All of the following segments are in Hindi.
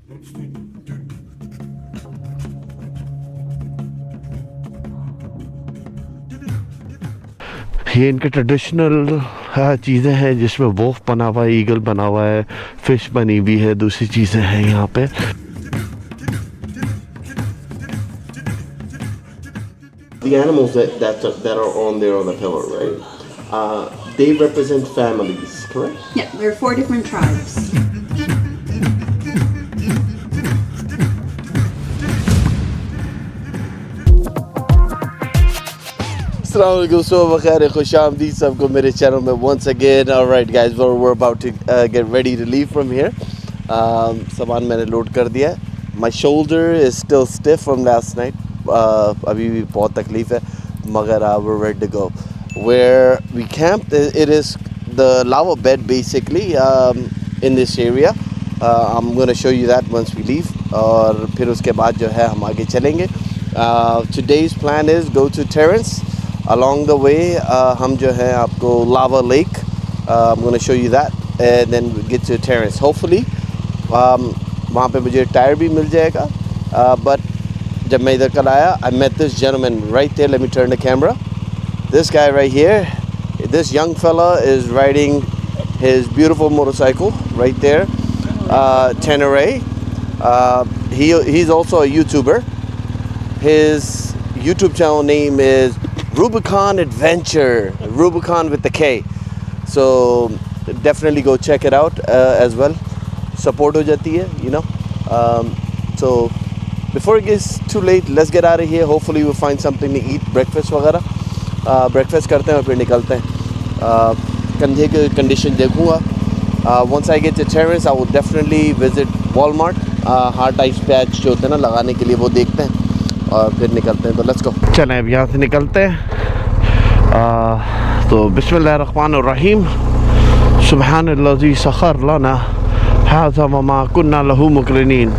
ये इनके ट्रेडिशनल चीज़ें हैं जिसमें वोफ बना हुआ है, ईगल बना हुआ है, फिश बनी हुई है, दूसरी चीज़ें हैं यहाँ पे। The animals that are on there on the pillar, right? They represent families, correct? Yeah, there are 4 different tribes. Assalamualaikum, so bakhair, khushamdeed sabko mere channel mein once again. All right guys, we're about to get ready to leave from here. सामान मैंने लोड कर दिया है. My shoulder is still stiff from last night. अभी भी बहुत तकलीफ है, मगर we're ready to go. Where we camped, it is the lava bed basically in this area. I'm going to show you that once we leave. और फिर उसके बाद जो है हम आगे चलेंगे. Today's plan is go to Terrence. Along the way, हम जो है आपको Lava Lake. I'm going to show you that, and then we get to Terrence. Hopefully, वहाँ पे मुझे टायर भी मिल जाएगा. But जब मैं इधर कल आया, I met this gentleman right there. Let me turn the camera. This guy right here, this young fella is riding his beautiful motorcycle right there, Tenere. He's also a YouTuber. His YouTube channel name is Rubicon Adventure, Rubicon with the K. So definitely go check it out as well. Support हो जाती है, you know. So before it gets too late, let's get out of here. Hopefully we'll find something to eat, breakfast वगैरह. Breakfast करते हैं और फिर निकलते हैं. कंधे की कंडीशन देखूँगा. Once I get to Terrence, I will definitely visit Walmart. Heart ice patch जो होते हैं ना लगाने के लिए, वो देखते हैं और फिर निकलते हैं. तो लेट्स गो. चलें अब यहाँ से निकलते हैं. तो बिस्मिल्लाहिर्रहमानिर्रहीम. सुब्हानल्लज़ी सख़र लना हाज़ा वमा कुन्ना लहू मुक़रिनीन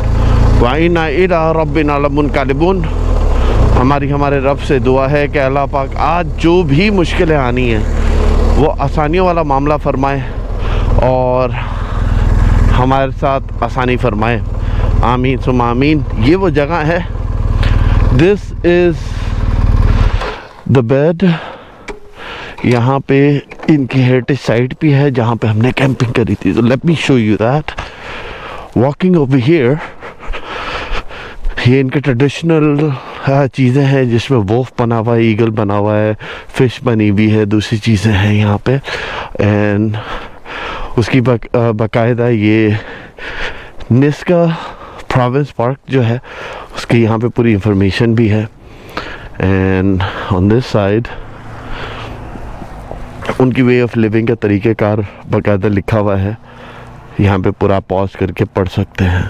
व इन्ना इला रब्बिना लमुनक़लिबून. हमारे रब से दुआ है कि अल्लाह पाक आज जो भी मुश्किलें आनी हैं वो आसानियों वाला मामला फ़रमाए और हमारे साथ आसानी फ़रमाए. आमीन सुम आमीन. ये वो जगह है. This is the bed. यहाँ पे इनकी हेरिटेज साइट भी है जहाँ पे हमने कैंपिंग करी थी. तो let me show you that. Walking over here, ये इनके ट्रेडिशनल चीज़ें हैं जिसमें वोफ बना हुआ है, ईगल बना हुआ है, फ़िश बनी हुई है, दूसरी चीज़ें हैं यहाँ पे. एंड उसकी बाकायदा ये निस्का प्रोविंस पार्क जो है उसकी यहाँ पे पूरी इंफॉर्मेशन भी है. एंड ऑन दिस साइड उनकी वे ऑफ लिविंग का तरीक़ेकार बाकायदा लिखा हुआ है. यहाँ पे पूरा पॉज करके पढ़ सकते हैं.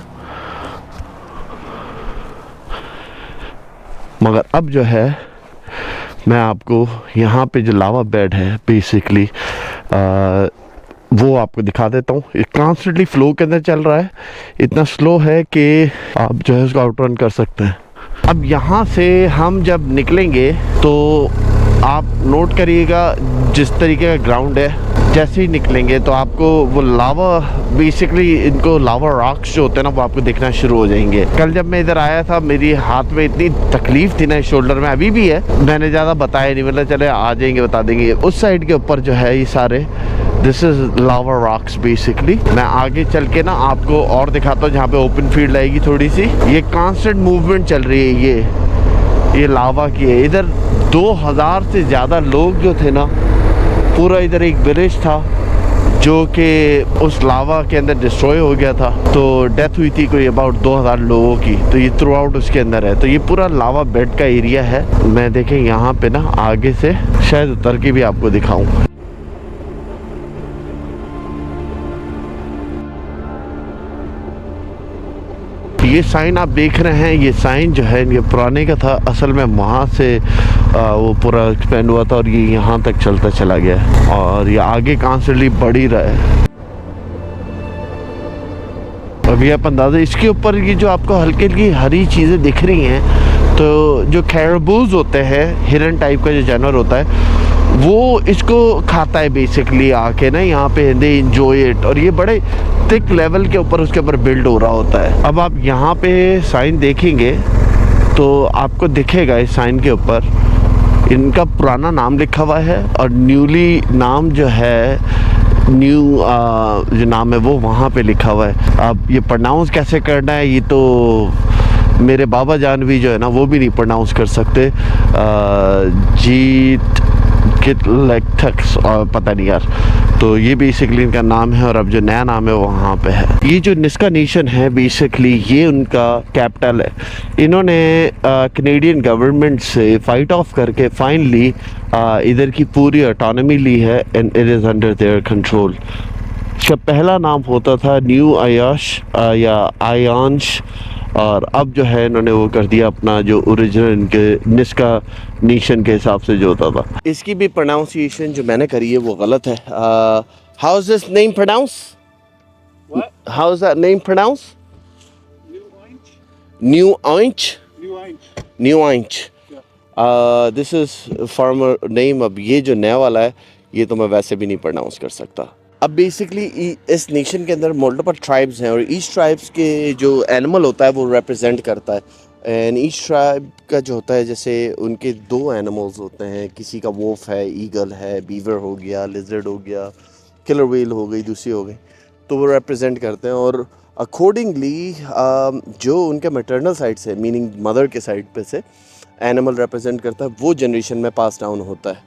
मगर अब जो है मैं आपको यहाँ पे जो लावा बेड है बेसिकली वो आपको दिखा देता हूँ. ये कॉन्स्टेंटली फ्लो के अंदर चल रहा है. इतना स्लो है कि आप जो है उसको आउटरन कर सकते हैं. अब यहाँ से हम जब निकलेंगे तो आप नोट करिएगा जिस तरीके का ग्राउंड है, जैसे ही निकलेंगे तो आपको वो लावा बेसिकली इनको लावा रॉक्स जो होते हैं ना वो आपको दिखना शुरू हो जाएंगे. कल जब मैं इधर आया था मेरी हाथ में इतनी तकलीफ थी ना, शोल्डर में अभी भी है. मैंने ज़्यादा बताया नहीं, मतलब चले आ जाएंगे बता देंगे. उस साइड के ऊपर जो है ये सारे this is lava rocks basically. मैं आगे चल के ना आपको और दिखाता हूँ जहाँ पे ओपन फील्ड आएगी थोड़ी सी. ये कांस्टेंट मूवमेंट चल रही है. ये लावा की है. इधर 2000 से ज़्यादा लोग जो थे ना, पूरा इधर एक विलेज था जो कि उस लावा के अंदर डिस्ट्रॉय हो गया था. तो डेथ हुई थी कोई अबाउट 2000 लोगों की. तो ये थ्रू आउट उसके अंदर है. तो ये पूरा लावा बेड का एरिया है. मैं देखें यहाँ पे ना आगे से शायद उतर के भी आपको दिखाऊं. ये साइन आप देख रहे हैं, ये साइन जो है ये पुराने का था. असल में वहाँ से वो पूरा एक्सपेंड हुआ था और ये यहाँ तक चलता चला गया और ये आगे कॉन्स्टेंटली बढ़ ही रहा है. अभी आप अंदाज़ा इसके ऊपर ये जो आपको हल्की हल्की हरी चीज़ें दिख रही हैं, तो जो कैरबूज होते हैं, हिरन टाइप का जो जानवर होता है, वो इसको खाता है बेसिकली आके ना यहाँ पे, दे एंजॉय इट। और ये बड़े थिक लेवल के ऊपर उसके ऊपर बिल्ड हो रहा होता है। अब आप यहाँ पे साइन देखेंगे तो आपको दिखेगा इस साइन के ऊपर इनका पुराना नाम लिखा हुआ है और न्यूली नाम जो है, न्यू जो नाम है वो वहाँ पे लिखा हुआ है। अब ये प्रोनाउंस कैसे करना है ये तो मेरे बाबा जान भी जो है ना वो भी नहीं प्रोनाउंस कर सकते। जीत किट लेक्टक्स और पता नहीं यार। तो ये बेसिकली इनका नाम है और अब जो नया नाम है वो वहाँ पे है। ये जो निस्का नेशन है बेसिकली ये उनका कैपिटल है। इन्होंने कनेडियन गवर्नमेंट से फाइट ऑफ करके फाइनली इधर की पूरी ऑटोनॉमी ली है and it is under their control. इसका पहला नाम होता था न्यू आयाश या आयांश और अब जो है इन्होंने वो कर दिया अपना जो ओरिजिनल इनके निस्का नेशन के हिसाब से जो होता था। इसकी भी प्रोनाउंसिएशन जो मैंने करी है वो गलत है। How is this name pronounce? How is that name pronounce? New आंच। न्यू आंच। This is former name. अब ये जो नया वाला है ये तो मैं वैसे भी नहीं प्रोनाउंस कर सकता। अब बेसिकली इस नेशन के अंदर मल्टीपल ट्राइब्स हैं और ईच ट्राइब्स के जो एनिमल होता है वो रिप्रेजेंट करता है। एंड ईच ट्राइब का जो होता है जैसे उनके दो एनिमल्स होते हैं, किसी का वोल्फ है, ईगल है, बीवर हो गया, लिजर्ड हो गया, किलर व्हेल हो गई, दूसरी हो गई, तो वो रिप्रेजेंट करते हैं। और अकॉर्डिंगली जो उनके मैटरनल साइड से मीनिंग मदर के साइड पे से एनिमल रिप्रेजेंट करता है वो जनरेशन में पास डाउन होता है।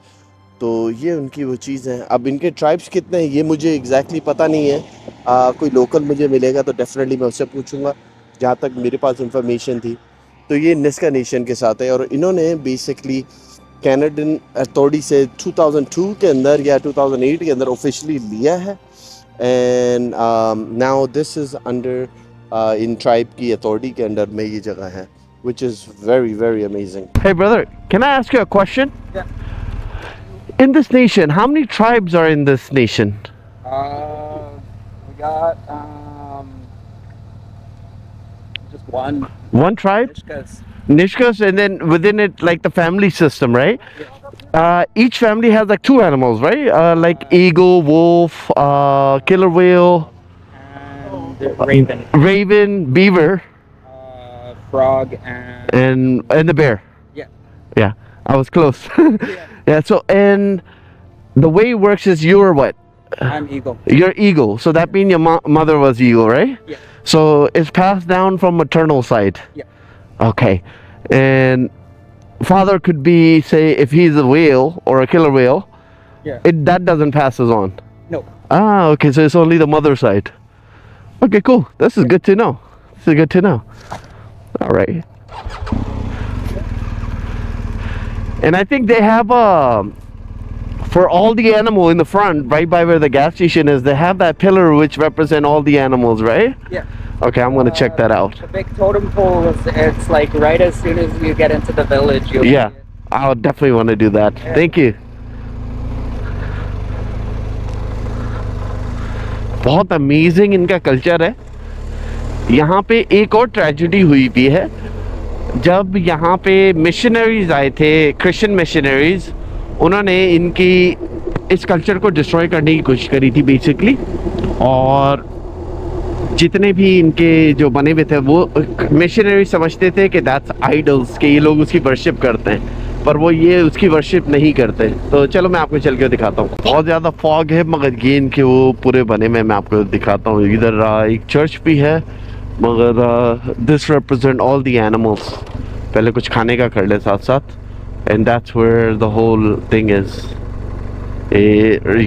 तो ये उनकी वो चीज़ है। अब इनके ट्राइब्स कितने हैं ये मुझे एग्जैक्टली पता नहीं है। कोई लोकल मुझे मिलेगा तो डेफिनेटली मैं उससे पूछूंगा। जहाँ तक मेरे पास इंफॉर्मेशन थी तो ये निस्का नेशन के साथ है और इन्होंने बेसिकली कैनेडियन अथॉरिटी से 2002 के अंदर या 2008 के अंदर ऑफिशियली लिया है। And now this is under in tribe की अथॉरिटी के अंडर में ये जगह है, which is very very amazing. Hey brother, can I ask you a question? Yeah. In this nation, how many tribes are in this nation? We got just one. One tribe? Nishkas. Nishkas, and then within it, like the family system, right? Yeah. Each family has like two animals, right? Like eagle, wolf, killer whale, And raven. raven, beaver, Frog and the bear. yeah. Yeah, I was close. Yeah. Yeah. So, and the way it works is you're what? I'm eagle. You're eagle. So that means your mother was eagle, right? Yeah. So it's passed down from maternal side. Yeah. Okay. And father could be, say, if he's a whale or a killer whale, Yeah. that doesn't passes on. No. Ah, okay. So it's only the mother side. Okay, cool. This is good to know. This is good to know. All right. And I think they have for all the animal in the front, right by where the gas station is, they have that pillar which represent all the animals, right? Yeah. Okay, I'm gonna check that out. The big totem pole is it's like right as soon as you get into the village. You'll Yeah, see it. I'll definitely want to do that. Yeah. Thank you. बहुत अमेजिंग इनका कल्चर है। यहाँ पे एक और ट्रेजेडी हुई भी है। जब यहाँ पे मिशनरीज आए थे, क्रिश्चियन मिशनरीज, उन्होंने इनकी इस कल्चर को डिस्ट्रॉय करने की कोशिश करी थी बेसिकली। और जितने भी इनके जो बने हुए थे वो मिशनरी समझते थे कि दैट्स आइडल्स, कि ये लोग उसकी वर्शिप करते हैं, पर वो ये उसकी वर्शिप नहीं करते। तो चलो मैं आपको चल के दिखाता हूँ। बहुत ज़्यादा फॉग है मगर ये इनके वो पूरे बने में मैं आपको दिखाता हूँ। इधर एक चर्च भी है मगर this represent all the animals. पहले कुछ खाने का कर ले साथ साथ and that's where the whole thing is.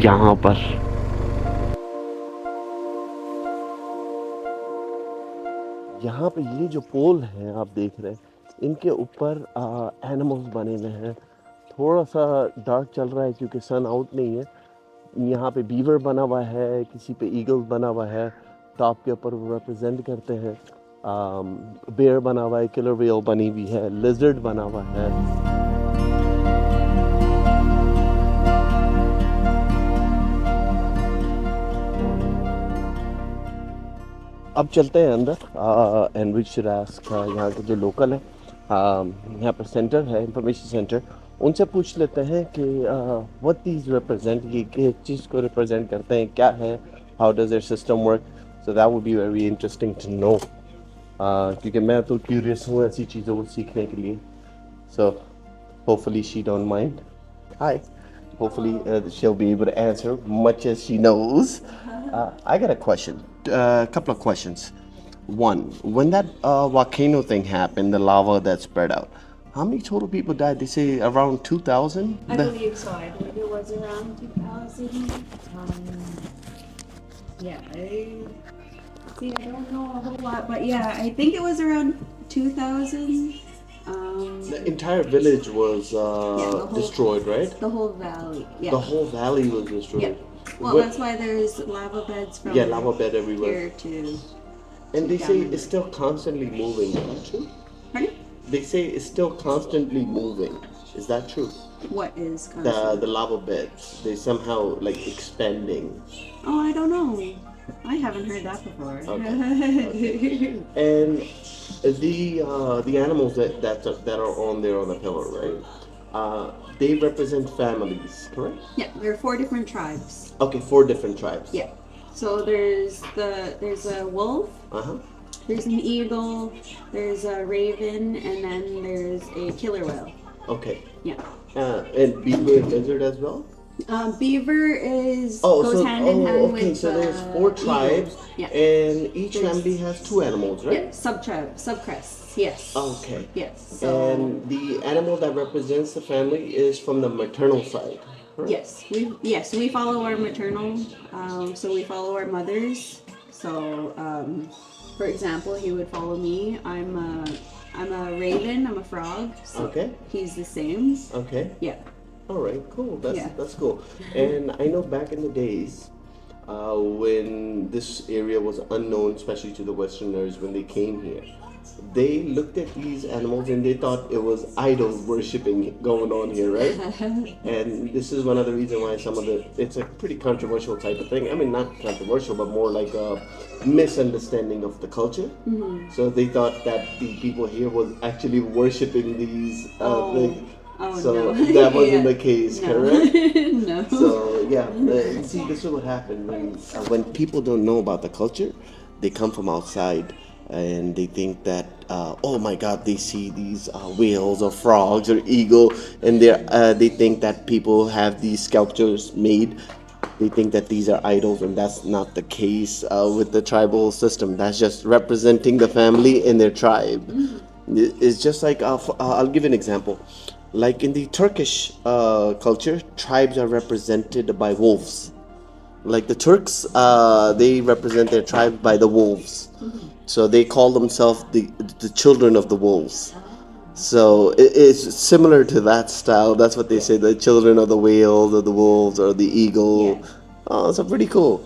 यहाँ पर यहाँ पे ये जो पोल हैं आप देख रहे हैं, इनके ऊपर एनिमल्स बने हुए हैं। थोड़ा सा डार्क चल रहा है क्योंकि सन आउट नहीं है। यहाँ पे बीवर बना हुआ है, किसी पे ईगल बना हुआ है, टॉप के ऊपर वो रिप्रेजेंट करते हैं। बेयर बना हुआ है, किलर व्हेल बनी हुई है, लिजर्ड बना हुआ है। अब चलते हैं अंदर एंड वी शुड आस्क यहाँ के जो लोकल है। यहाँ पर सेंटर है, इंफॉर्मेशन सेंटर, उनसे पूछ लेते हैं कि व्हाट दीज रिप्रेजेंट, ये किस चीज़ को रिप्रेजेंट करते हैं, क्या है, how does their system work. So that would be very interesting to know, क्योंकि मैं तो क्यूरियस हूँ ऐसी चीज़ों को सीखने के लिए. So hopefully she don't mind. Hi. Hopefully she'll be able to answer much as she knows. I got a question, couple of questions. One, when that volcano thing happened, the lava that spread out, how many total people died? They say around 2,000? I believe so. I believe it was around 2000. Yeah, I don't know a whole lot, but yeah, I think it was around 2000. The entire village was the whole- destroyed, right? The whole valley. Yeah. The whole valley was destroyed. Yeah. Well, that's why there's lava beds from Yeah, lava bed everywhere. here to. And they say down. it's still constantly moving. Is that true? Pardon? They say it's still constantly moving. Is that true? What is The constant? lava beds, they somehow like expanding. Oh, I don't know. I haven't heard that before. And the animals that are on there on the pillar, right? They represent families, correct? Yeah, there are 4 different tribes. Okay, 4 different tribes. Yeah. So there's a wolf, Uh-huh. there's an eagle, there's a raven, and then there's a killer whale. Okay. Yeah. And beaver and lizard as well? Beaver goes hand in hand okay, with so there's 4 eagle. tribes, Yeah. and each There's- family has 2 animals, right? Yeah, subcrests. Yes. Okay. Yes. So And the animal that represents the family is from the maternal side, correct? yes, we follow our maternal. So we follow our mothers. So, for example, he would follow me. I'm a raven. I'm a frog. So Okay. he's the same. Okay. Yeah. All right, cool. Yeah. That's cool. And I know back in the days, when this area was unknown, especially to the Westerners, when they came here, they looked at these animals and they thought it was idol worshipping going on here, right? And this is one of the reasons why it's a pretty controversial type of thing. I mean, not controversial, but more like a misunderstanding of the culture. So they thought that the people here was actually worshipping these things. Oh, So no. that wasn't Yeah. the case, No. correct? No. So yeah, see, this is what happened when people don't know about the culture, they come from outside and they think that oh my God, they see these whales or frogs or eagle, and they think that people have these sculptures made. They think that these are idols, and that's not the case with the tribal system. That's just representing the family and their tribe. It's just like I'll give you an example. Like in the Turkish culture, tribes are represented by wolves. Like the Turks, they represent their tribe by the wolves. So they call themselves the children of the wolves. So it's similar to that style. That's what they say, the children of the whales or the wolves or the eagle. Yeah. Oh, so pretty cool.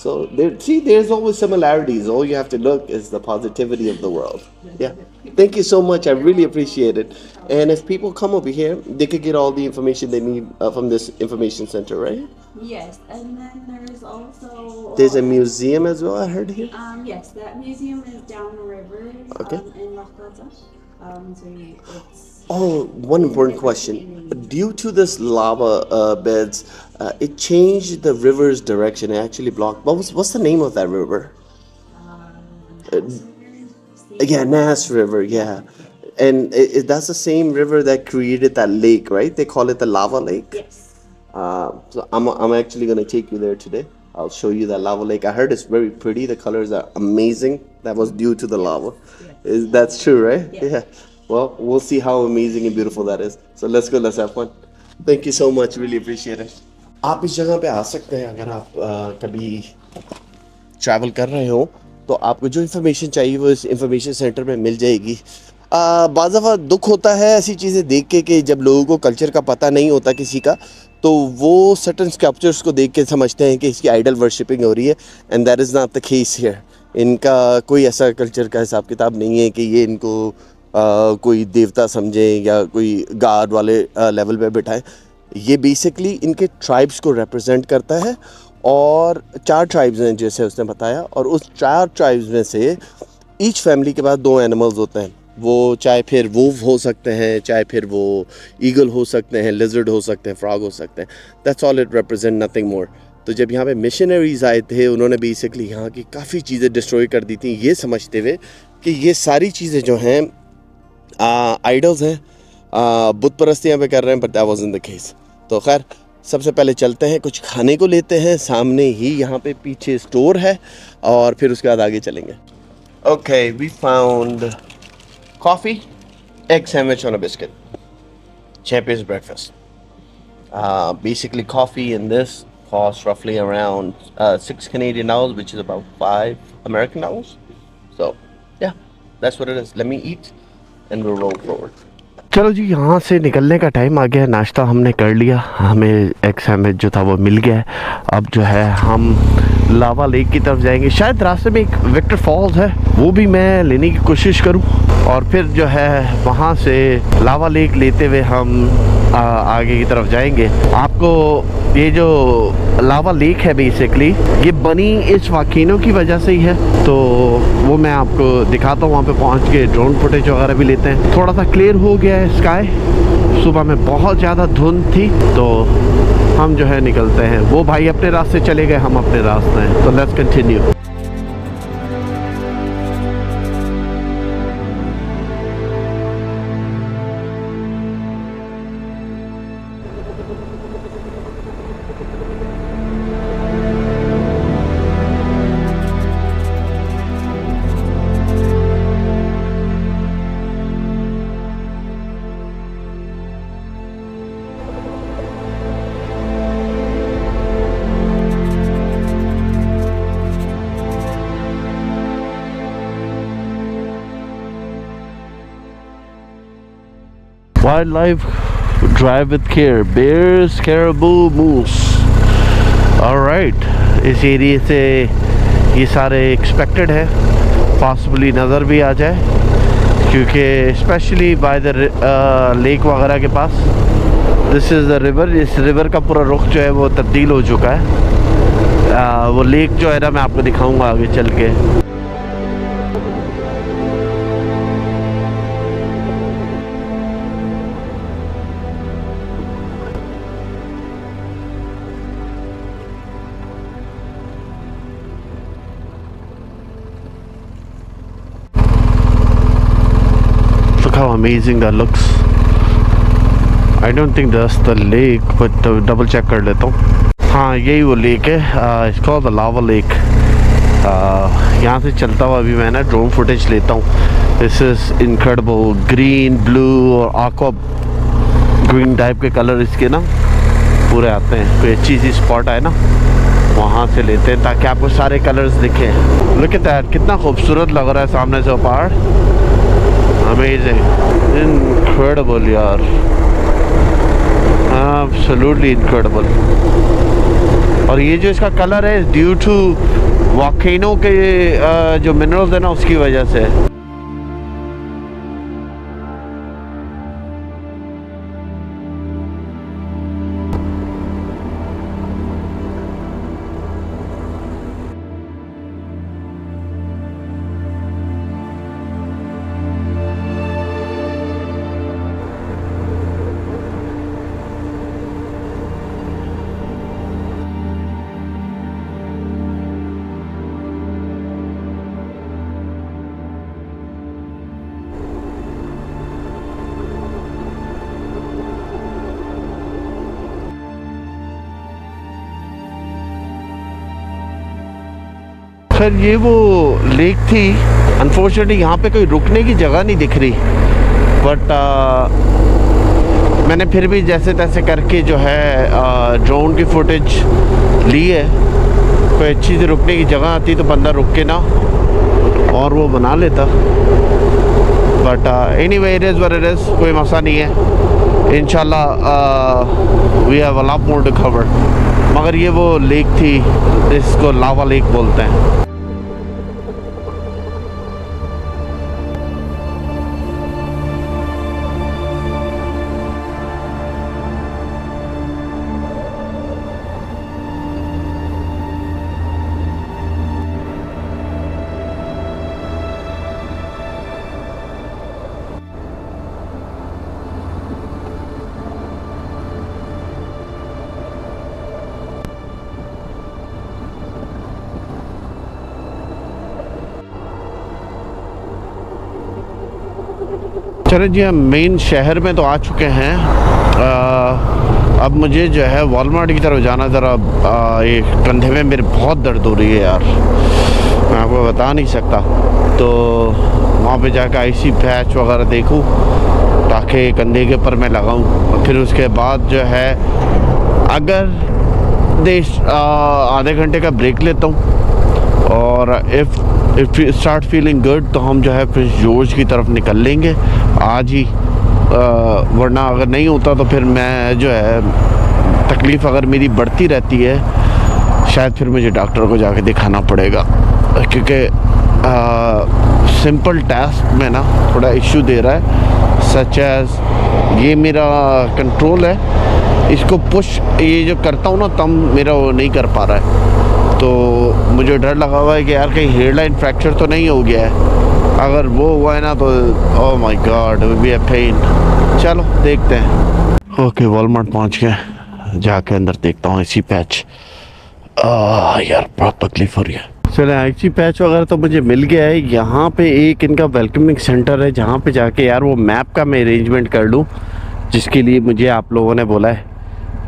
So there's always similarities. All you have to look is the positivity of the world. Yeah. Thank you so much. I really appreciate it. And if people come over here, they could get all the information they need from this information center, right? Yes, and then there's also There's a museum as well, I heard here. yes, that museum is down the river. Okay. In Lakhdata. So it's Oh, one important question. Due to this lava beds, it changed the river's direction. It actually blocked. What's the name of that river? Yeah, Nass River. Yeah, and that's the same river that created that lake, right? They call it the lava lake. yes. So I'm actually gonna take you there today. I'll show you that lava lake. I heard it's very pretty. The colors are amazing. That was due to the lava. That's true, right? Yeah. Well, we'll see how amazing and beautiful that is. So let's go. Let's have fun. Thank you so much. Really appreciate it. आप इस जगह पे आ सकते हैं अगर आप कभी ट्रैवल कर रहे हो, तो आपको जो इन्फॉर्मेशन चाहिए वो इस इन्फॉर्मेशन सेंटर में मिल जाएगी. बाज़ दफ़ा दुख होता है ऐसी चीज़ें देख के कि जब लोगों को कल्चर का पता नहीं होता किसी का, तो वो सर्टन स्कल्पचर्स को देख के समझते हैं कि इसकी आइडल वर्शिपिंग हो रही है, and that is not the case here. इनका कोई ऐसा कल्चर का हिसाब किताब नहीं है कि ये इनको कोई देवता समझें या कोई गॉड वाले लेवल पे बिठाएं. ये बेसिकली इनके ट्राइब्स को रिप्रेजेंट करता है, और 4 ट्राइब्स हैं जैसे उसने बताया, और उस 4 ट्राइब्स में से ईच फैमिली के पास 2 एनिमल्स होते हैं. वो चाहे फिर वूव हो सकते हैं, चाहे फिर वो ईगल हो सकते हैं, लिजर्ड हो सकते हैं, फ्रॉग हो सकते हैं, that's all it represent, nothing more. तो जब यहाँ पे मिशनरीज आए थे, उन्होंने बेसिकली यहाँ की काफ़ी चीज़ें डिस्ट्रॉय कर दी थी, ये समझते हुए कि ये सारी चीज़ें जो हैं आइडल्स हैं, बुत परस्ती यहाँ पे कर रहे हैं, but that wasn't the case. तो खैर सबसे पहले चलते हैं, कुछ खाने को लेते हैं, सामने ही यहाँ पे पीछे स्टोर है, और फिर उसके बाद आगे चलेंगे। Okay, we found coffee, egg sandwich on a biscuit, champions breakfast. Basically coffee in this costs roughly around $6 Canadian, which is about $5 American. So yeah, that's what it is. Let me eat and we'll roll forward. चलो जी, यहाँ से निकलने का टाइम आ गया। नाश्ता हमने कर लिया, हमें एग सैंडविच जो था वो मिल गया है। अब जो है हम लावा लेक की तरफ जाएंगे। शायद रास्ते में एक विक्टर फॉल्स है, वो भी मैं लेने की कोशिश करूँ, और फिर जो है वहाँ से लावा लेक लेते हुए हम आगे की तरफ जाएंगे। आपको ये जो लावा लेक है बेसिकली ये बनी इस वाकिनो की वजह से ही है, तो वो मैं आपको दिखाता हूँ। वहाँ पे पहुँच के ड्रोन फुटेज वगैरह भी लेते हैं। थोड़ा सा क्लियर हो गया है स्काई, सुबह में बहुत ज़्यादा धुंध थी, तो हम जो है निकलते हैं। वो भाई अपने रास्ते चले गए, हम अपने रास्ते हैं, तो let's continue. Wildlife drive with care, bears, caribou, moose. Alright, इस एरिए से ये सारे एक्सपेक्टेड है, पॉसिबली नज़र भी आ जाए, क्योंकि स्पेशली बाय द लेक वगैरह के पास। दिस इज़ द रिवर, इस रिवर का पूरा रुख जो है वो तब्दील हो चुका है। वो लेक जो है ना, मैं आपको दिखाऊंगा आगे चल के। Look how amazing that looks. I don't think that's the lake, but double check कर लेता हूँ। हाँ, यही वो लेक है। It's called the lava lake. यहाँ से चलता हुआ अभी मैं ना ड्रोन फुटेज लेता हूँ। This is incredible. Green, blue और aqua ग्रीन टाइप के कलर इसके ना पूरे आते हैं। कोई अच्छी सी स्पॉट है ना, वहाँ से लेते हैं ताकि आपको सारे कलर्स दिखें। Look at that, कितना खूबसूरत लग रहा है सामने से पहाड़। Amazing, incredible यार, absolutely incredible। और ये जो इसका कलर है ड्यू टू वॉल्केनो के जो मिनरल्स है ना, उसकी वजह से। खैर ये वो लेक थी। अनफॉर्चुनेटली यहाँ पे कोई रुकने की जगह नहीं दिख रही, बट मैंने फिर भी जैसे तैसे करके जो है ड्रोन की फुटेज ली है। कोई अच्छी सी रुकने की जगह आती तो बंदा रुक के ना और वो बना लेता, but anyway it is what it is, कोई मसला नहीं है। इंशाल्लाह we have a lot more to cover. मगर ये वो लेक थी, इसको लावा लेक बोलते हैं। चले जी, हम मेन शहर में तो आ चुके हैं। अब मुझे जो है वॉलमार्ट की तरफ जाना। ज़रा ये कंधे में मेरे बहुत दर्द हो रही है यार, मैं आपको बता नहीं सकता। तो वहाँ पे जाकर आईसी पैच वगैरह देखूँ ताकि कंधे के ऊपर मैं लगाऊँ। और फिर उसके बाद जो है अगर आधे घंटे का ब्रेक लेता हूँ और इफ़ स्टार्ट फीलिंग गुड तो हम जो है प्रिंस जॉर्ज की तरफ निकल लेंगे आज ही। वरना अगर नहीं होता तो फिर मैं जो है तकलीफ़ अगर मेरी बढ़ती रहती है शायद फिर मुझे डॉक्टर को जाके दिखाना पड़ेगा, क्योंकि सिंपल टास्क में ना थोड़ा इश्यू दे रहा है। सच एज ये मेरा कंट्रोल है, इसको पुश ये जो करता हूँ ना तब मेरा वो नहीं कर पा रहा है। तो मुझे डर लगा हुआ है कि यार कहीं हेयरलाइन फ्रैक्चर तो नहीं हो गया है। अगर वो हुआ है ना तो oh my god will be a pain. चलो देखते हैं। ओके वॉलमार्ट पहुँच गए, जाके अंदर देखता हूँ इसी पैच। यार बहुत तकलीफ हो रही है। चले आईसी पैच वगैरह तो मुझे मिल गया है। यहाँ पे एक इनका वेलकमिंग सेंटर है जहाँ पे जाके यार वो मैप का मैं अरेंजमेंट कर लूँ, जिसके लिए मुझे आप लोगों ने बोला है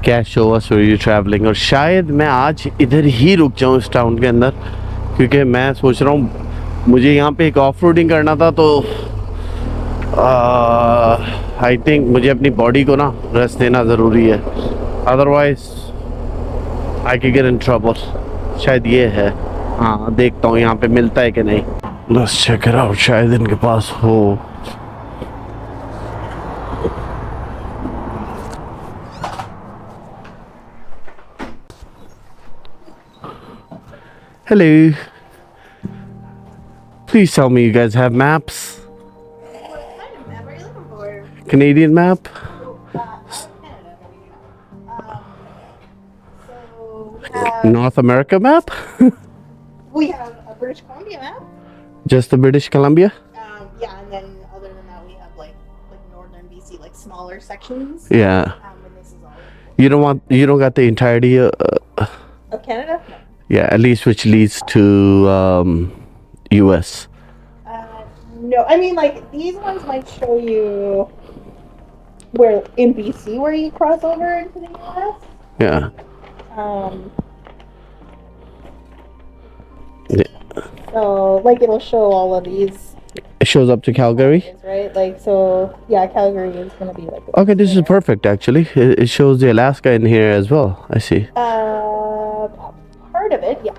cash show us where you travelling. और शायद मैं आज इधर ही रुक जाऊँ इस टाउन के अंदर, क्योंकि मैं सोच रहा हूँ मुझे यहाँ पे एक ऑफ रोडिंग करना था। तो आई थिंक मुझे अपनी बॉडी को ना रेस्ट देना ज़रूरी है, otherwise I can get in trouble. शायद ये है, हाँ देखता हूँ यहाँ पे मिलता है कि नहीं। लेट्स चेक इट आउट, शायद इनके पास हो। Hello. Please tell me you guys have maps. What kind of map are you looking for? Canadian map? Canada. So we have, North America map? we have a British Columbia map. Just the British Columbia? Yeah, and then other than that, we have like northern BC, like smaller sections. Yeah. And this is all You don't got the entirety of Canada. No. yeah, at least which leads to US. No, I mean like these ones might show you where in BC where you cross over into the US. Yeah. Yeah. So like it'll show all of these. It shows up to Calgary. Right, like so. Yeah, Calgary is gonna be like. Okay, this is perfect actually. It shows the Alaska in here as well. I see. Part of it, yes.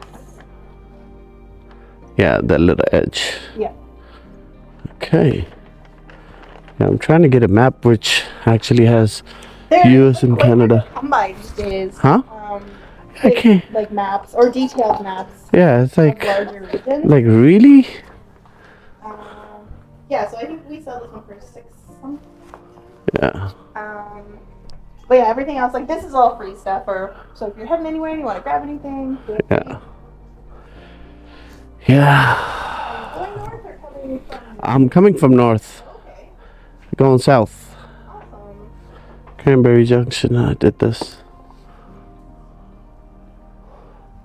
Yeah, that little edge. Yeah. Okay. Yeah, I'm trying to get a map which actually has There- US and Canada. Combined is Huh? Okay. like maps or detailed maps Yeah, it's of like larger regions. really? Yeah, so I think we sell this one for $6 something. Yeah. But yeah, everything else, like this is all free stuff. Or so if you're heading anywhere and you want to grab anything, feel free. Yeah. Yeah. Going north or coming from? I'm coming from north, Okay, going south. awesome. Cranberry Junction, I did this.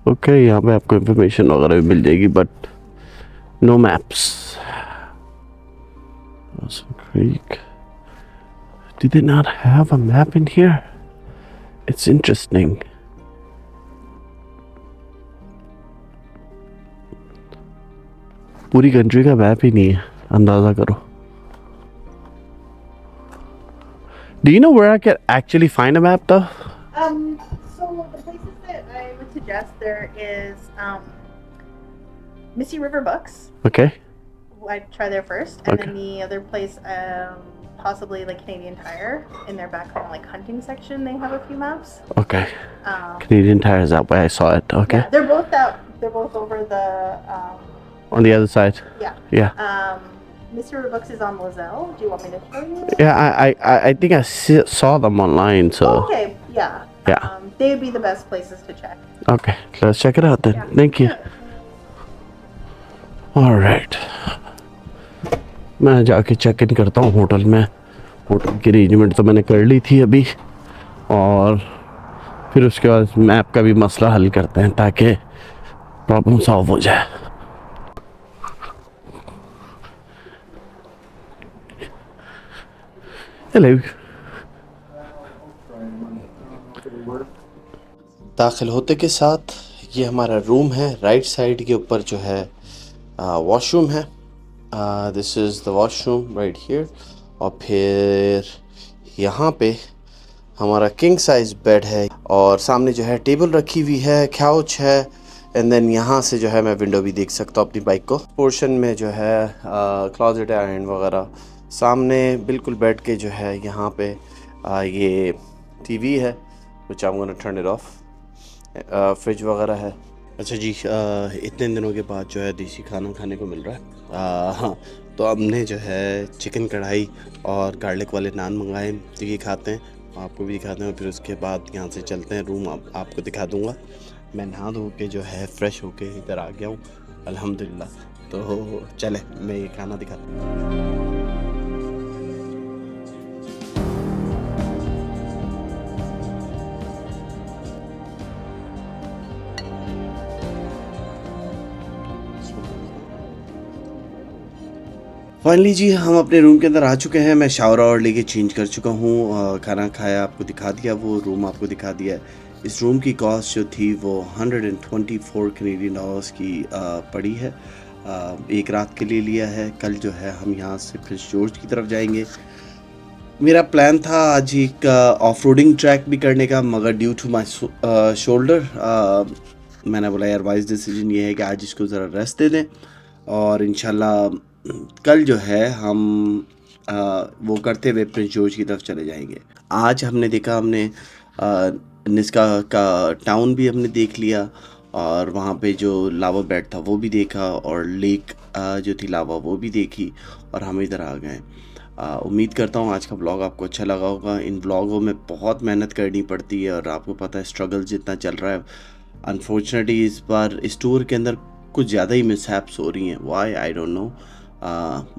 Okay, यहाँ पे आपको information वगैरह भी मिल जाएगी, but no maps. Dawson Creek. Do they not have a map in here? It's interesting. पूरी कंट्री का मैप ही नहीं है, अंदाजा करो. Do you know where I can actually find a map though? So the places that I would suggest there is Missy River Books. Okay. I'd try there first, and Okay. then the other place, possibly like Canadian Tire in their back kind of like hunting section. They have a few maps. Okay. Um, Canadian Tire is that way. I saw it. Okay. yeah, they're both out. They're both over the. On the other side. Yeah. Yeah. Missy River Books is on Lozelle. Do you want me to show you? Yeah, I think I saw them online. So. Oh, okay. Yeah. Yeah. They would be the best places to check. Okay. Let's check it out then. Yeah. Thank you. All right. मैं जाके चेक इन करता हूँ होटल में. होटल की अरेंजमेंट तो मैंने कर ली थी अभी, और फिर उसके बाद मैप का भी मसला हल करते हैं ताकि प्रॉब्लम सॉल्व हो जाए. हेलो। दाखिल होते के साथ ये हमारा रूम है। राइट साइड के ऊपर जो है वॉशरूम है। This is the washroom right here. और फिर यहाँ पे हमारा किंग साइज बेड है और सामने जो है टेबल रखी हुई है, काउच है। एंड देन यहाँ से जो है मैं विंडो भी देख सकता हूँ अपनी बाइक को। पोर्शन में जो है क्लॉजेट एंड वगैरह। सामने बिल्कुल बेड के जो है यहाँ पे ये टीवी है, which I'm gonna turn it off। Fridge वगैरह है। अच्छा जी, इतने दिनों के बाद जो है देसी खाना खाने को मिल रहा है। हाँ, तो हमने जो है चिकन कढ़ाई और गार्लिक वाले नान मंगाए, तो ये खाते हैं, आपको भी दिखाते हैं। फिर उसके बाद यहाँ से चलते हैं रूम, आपको दिखा दूँगा। मैं नहा धो के जो है फ्रेश होके इधर आ गया हूँ अल्हम्दुलिल्लाह। तो चले मैं ये खाना दिखाता हूँ। फाइनली जी हम अपने रूम के अंदर आ चुके हैं। मैं शावर और लेके चेंज कर चुका हूँ। खाना खाया, आपको दिखा दिया, वो रूम आपको दिखा दिया। इस रूम की कॉस्ट जो थी वो 124 कैनेडियन डॉलर्स की पड़ी है। एक रात के लिए लिया है। कल जो है हम यहाँ से प्रिंस जॉर्ज की तरफ जाएंगे। मेरा प्लान था आज एक ऑफ रोडिंग ट्रैक भी करने का, मगर ड्यू टू माई शोल्डर मैंने बोला यार वाइज डिसीजन ये है कि आज इसको ज़रा रेस्ट दे दें और इंशाल्लाह कल जो है हम वो करते हुए प्रिंस जॉर्ज की तरफ चले जाएंगे। आज हमने देखा, हमने निस्का का टाउन भी हमने देख लिया और वहाँ पे जो लावा बेड था वो भी देखा और लेक जो थी लावा वो भी देखी और हम इधर आ गए। उम्मीद करता हूँ आज का ब्लॉग आपको अच्छा लगा होगा। इन ब्लॉगों में बहुत मेहनत करनी पड़ती है और आपको पता है स्ट्रगल जितना चल रहा है। अनफॉर्चुनेटली इस बार इस टूर के अंदर कुछ ज़्यादा ही मिसहैप्स हो रही हैं, वाई आई डोंट नो।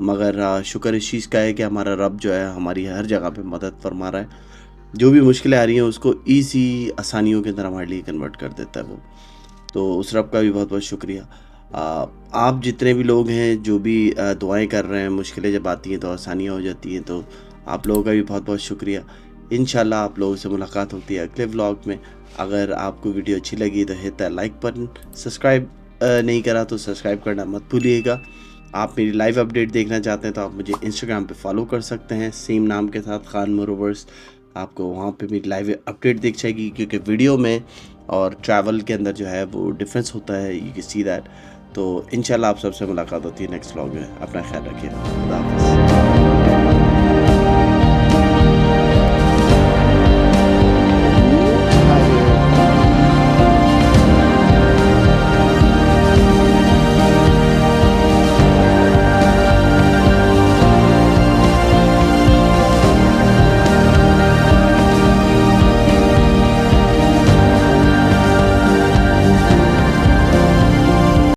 मगर शुक्र इस चीज़ का है कि हमारा रब जो है हमारी हर जगह पे मदद फरमा रहा है। जो भी मुश्किलें आ रही हैं उसको ईजी आसानियों के अंदर हमारे लिए कन्वर्ट कर देता है वो। तो उस रब का भी बहुत बहुत शुक्रिया। आप जितने भी लोग हैं जो भी दुआएं कर रहे हैं, मुश्किलें जब आती हैं तो आसानियाँ हो जाती हैं, तो आप लोगों का भी बहुत बहुत शुक्रिया। इंशाल्लाह आप लोगों से मुलाकात होती है अगले व्लॉग में। अगर आपको वीडियो अच्छी लगी तो hit the like button. Subscribe नहीं करा तो सब्सक्राइब करना मत भूलिएगा। आप मेरी लाइव अपडेट देखना चाहते हैं तो आप मुझे इंस्टाग्राम पे फॉलो कर सकते हैं सेम नाम के साथ, खान मोरोवर्स। आपको वहाँ पे मेरी लाइव अपडेट दिख जाएगी, क्योंकि वीडियो में और ट्रैवल के अंदर जो है वो डिफरेंस होता है, यू कैन सी दैट। तो इंशाल्लाह आप सबसे मुलाकात होती है नेक्स्ट व्लॉग में। अपना ख्याल रखिए। खुदा हाफ़िज़।